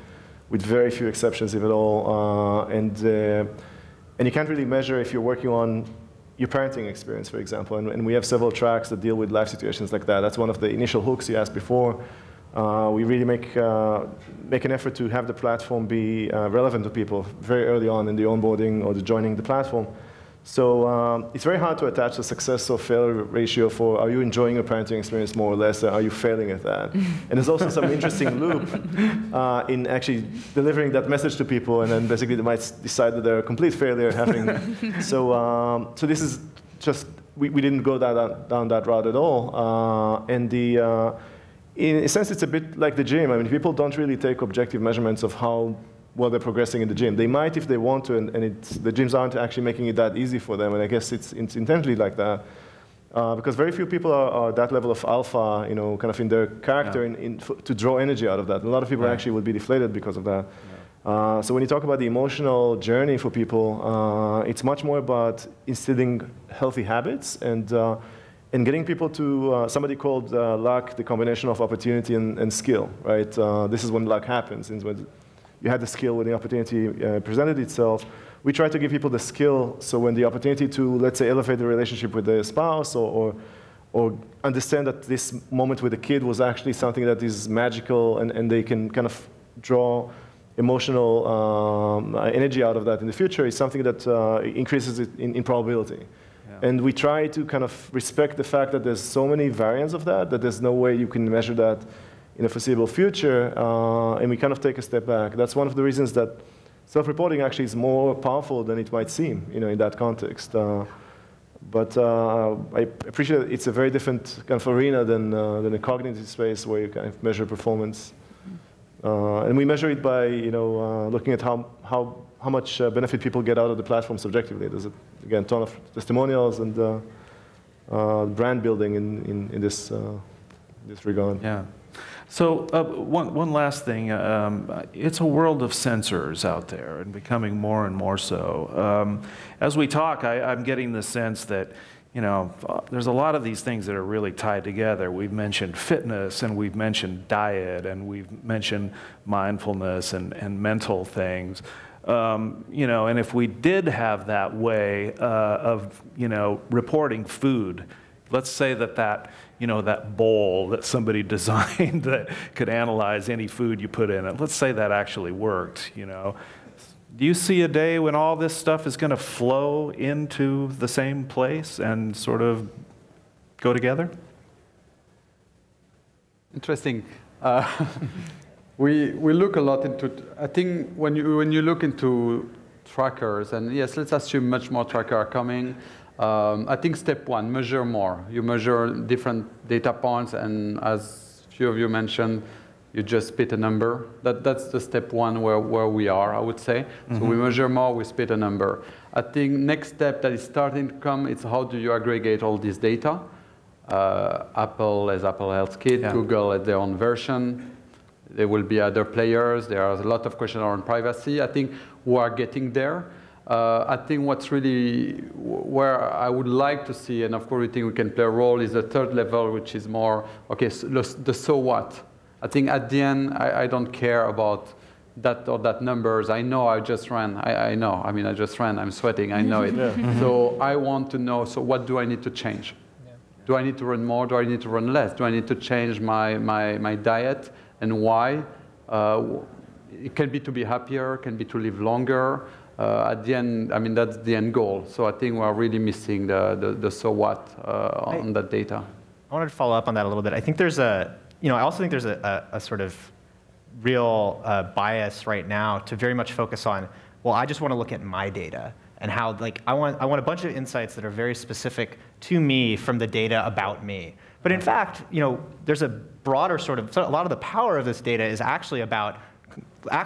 with very few exceptions, if at all. And you can't really measure if you're working on your parenting experience, for example. And we have several tracks that deal with life situations like that. That's one of the initial hooks you asked before. We really make an effort to have the platform be relevant to people very early on in the onboarding or the joining the platform. So it's very hard to attach a success or failure ratio for are you enjoying your parenting experience more or less, or are you failing at that? And there's also some interesting loop in actually delivering that message to people, and then basically they might decide that they're a complete failure having. So this is just, we didn't go down that route at all. In a sense, it's a bit like the gym. I mean, people don't really take objective measurements of how well they're progressing in the gym. They might if they want to, and the gyms aren't actually making it that easy for them. And I guess it's intentionally like that, because very few people are that level of alpha, you know, kind of in their character to draw energy out of that. A lot of people actually would be deflated because of that. So when you talk about the emotional journey for people, it's much more about instilling healthy habits and getting people to, somebody called luck the combination of opportunity and skill, right? This is when luck happens, is when you had the skill when the opportunity presented itself. We try to give people the skill, so when the opportunity to, let's say, elevate the relationship with the spouse or understand that this moment with the kid was actually something that is magical and they can kind of draw emotional energy out of that in the future, is something that increases it in probability. And we try to kind of respect the fact that there's so many variants of that there's no way you can measure that in the foreseeable future, and we kind of take a step back. That's one of the reasons that self-reporting actually is more powerful than it might seem, in that context. But I appreciate it's a very different kind of arena than a cognitive space where you kind of measure performance. And we measure it by, looking at how much benefit people get out of the platform subjectively. There's, again, a ton of testimonials and brand building in this regard. Yeah. So one last thing. It's a world of sensors out there and becoming more and more so. As we talk, I'm getting the sense that there's a lot of these things that are really tied together. We've mentioned fitness, and we've mentioned diet, and we've mentioned mindfulness and mental things. And if we did have that way of reporting food, let's say that bowl that somebody designed that could analyze any food you put in it, let's say that actually worked, Do you see a day when all this stuff is going to flow into the same place and sort of go together? Interesting. We look a lot into, I think when you look into trackers, and yes, let's assume much more trackers are coming. I think step one, measure more. You measure different data points, and as a few of you mentioned, you just spit a number. That's the step one where we are, I would say. Mm-hmm. So we measure more, we spit a number. I think next step that is starting to come is how do you aggregate all this data? Apple has Apple Health Kit, yeah. Google has their own version. There will be other players. There are a lot of questions around privacy. I think we are getting there. I think what's really where I would like to see, and of course we think we can play a role, is the third level, which is more, okay, so the so what. I think at the end, I don't care about that or that numbers. I know I just ran. I know. I mean, I just ran. I'm sweating. I know it. Yeah. So I want to know, so what do I need to change? Yeah. Do I need to run more? Do I need to run less? Do I need to change my diet? And why? It can be to be happier, can be to live longer. At the end, I mean, that's the end goal. So I think we're really missing the so what on that data. I wanted to follow up on that a little bit. I think there's I also think there's a sort of real bias right now to very much focus on, well, I just want to look at my data and how, I want a bunch of insights that are very specific to me from the data about me. But in fact, there's a broader sort of, so a lot of the power of this data is actually about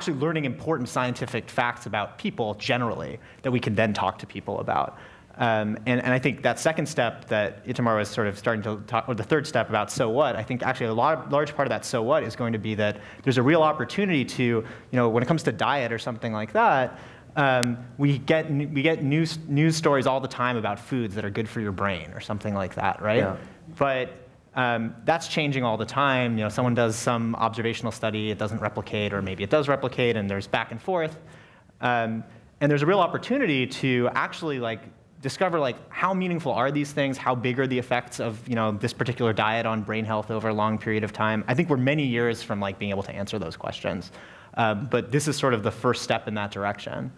learning important scientific facts about people generally that we can then talk to people about. And I think that second step that Itamar was sort of starting to talk, or the third step about so what, I think actually a large part of that so what is going to be that there's a real opportunity to, when it comes to diet or something like that, we get news stories all the time about foods that are good for your brain or something like that, right? Yeah. But that's changing all the time. Someone does some observational study, it doesn't replicate, or maybe it does replicate, and there's back and forth. And there's a real opportunity to actually discover how meaningful are these things, how big are the effects of this particular diet on brain health over a long period of time. I think we're many years from being able to answer those questions. But this is sort of the first step in that direction.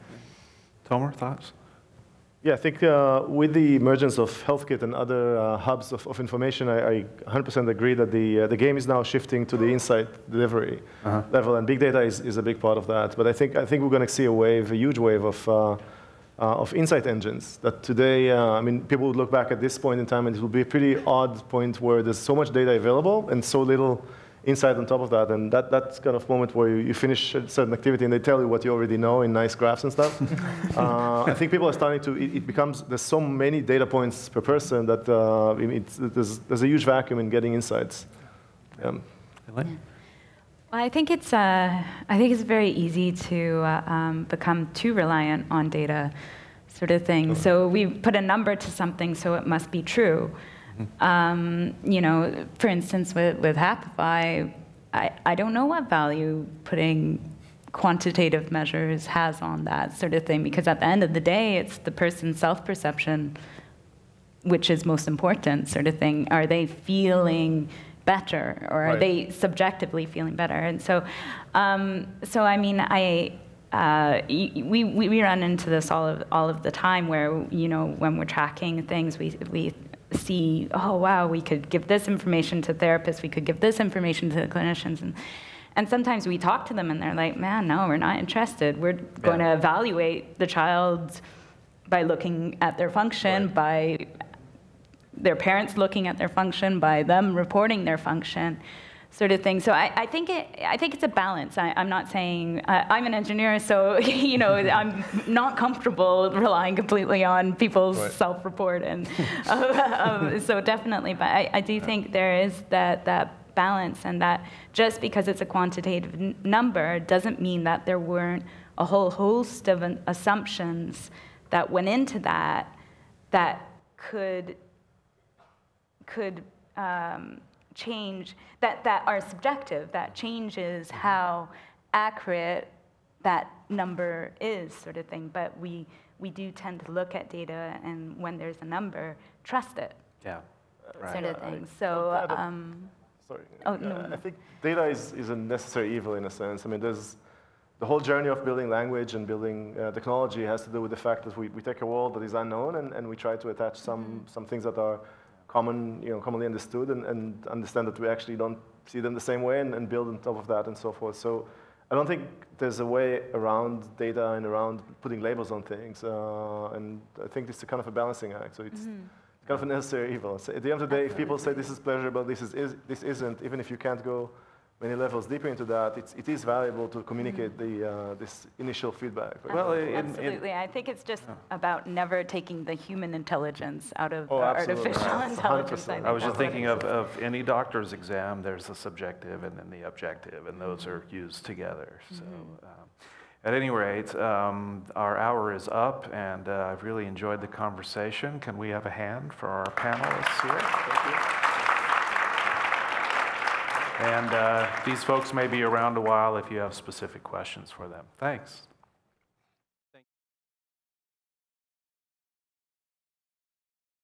Tomer, thoughts? Yeah, I think with the emergence of HealthKit and other hubs of information, I 100% agree that the game is now shifting to the insight delivery level, and big data is a big part of that. But I think we're going to see a huge wave of insight engines that today, people would look back at this point in time and it will be a pretty odd point where there's so much data available and so little insight on top of that. And that's kind of moment where you finish a certain activity and they tell you what you already know in nice graphs and stuff. I think people are starting to, it becomes, there's so many data points per person that there's a huge vacuum in getting insights. Elaine? Well, I think it's very easy to become too reliant on data, sort of thing. So we put a number to something, so it must be true. For instance, with Happify, I don't know what value putting quantitative measures has on that sort of thing, because at the end of the day, it's the person's self-perception which is most important, sort of thing. Are they feeling better, or are they subjectively feeling better? And so, I we run into this all of the time where, when we're tracking things, we see, oh, wow, we could give this information to therapists, we could give this information to the clinicians. And sometimes we talk to them and they're like, man, no, we're not interested. We're going to evaluate the child by looking at their function, by their parents looking at their function, by them reporting their function, sort of thing. So I think it's a balance. I'm not saying, I'm an engineer, so I'm not comfortable relying completely on people's self-report, and so definitely. But I do think there is that balance, and that just because it's a quantitative number doesn't mean that there weren't a whole host of assumptions that went into that could change, that are subjective, that changes how accurate that number is, sort of thing. But we do tend to look at data, and when there's a number, trust it. Yeah. Sort of thing. So. Sorry. Oh, no. I think data is a necessary evil in a sense. I mean, there's the whole journey of building language and building technology has to do with the fact that we take a world that is unknown, and we try to attach some things that are commonly understood, and understand that we actually don't see them the same way, and build on top of that and so forth. So I don't think there's a way around data and around putting labels on things, and I think it's a kind of a balancing act. So it's kind of a necessary evil. So at the end of the day, if people say this is pleasurable, this isn't, even if you can't go many levels deeper into that, it is valuable to communicate this initial feedback. Right? Well, absolutely. I think it's just about never taking the human intelligence out of the artificial intelligence. 100%. I was just thinking of any doctor's exam, there's the subjective and then the objective, and those are used together. So, at any rate, our hour is up, and I've really enjoyed the conversation. Can we have a hand for our panelists here? Thank you. And these folks may be around a while if you have specific questions for them. Thanks.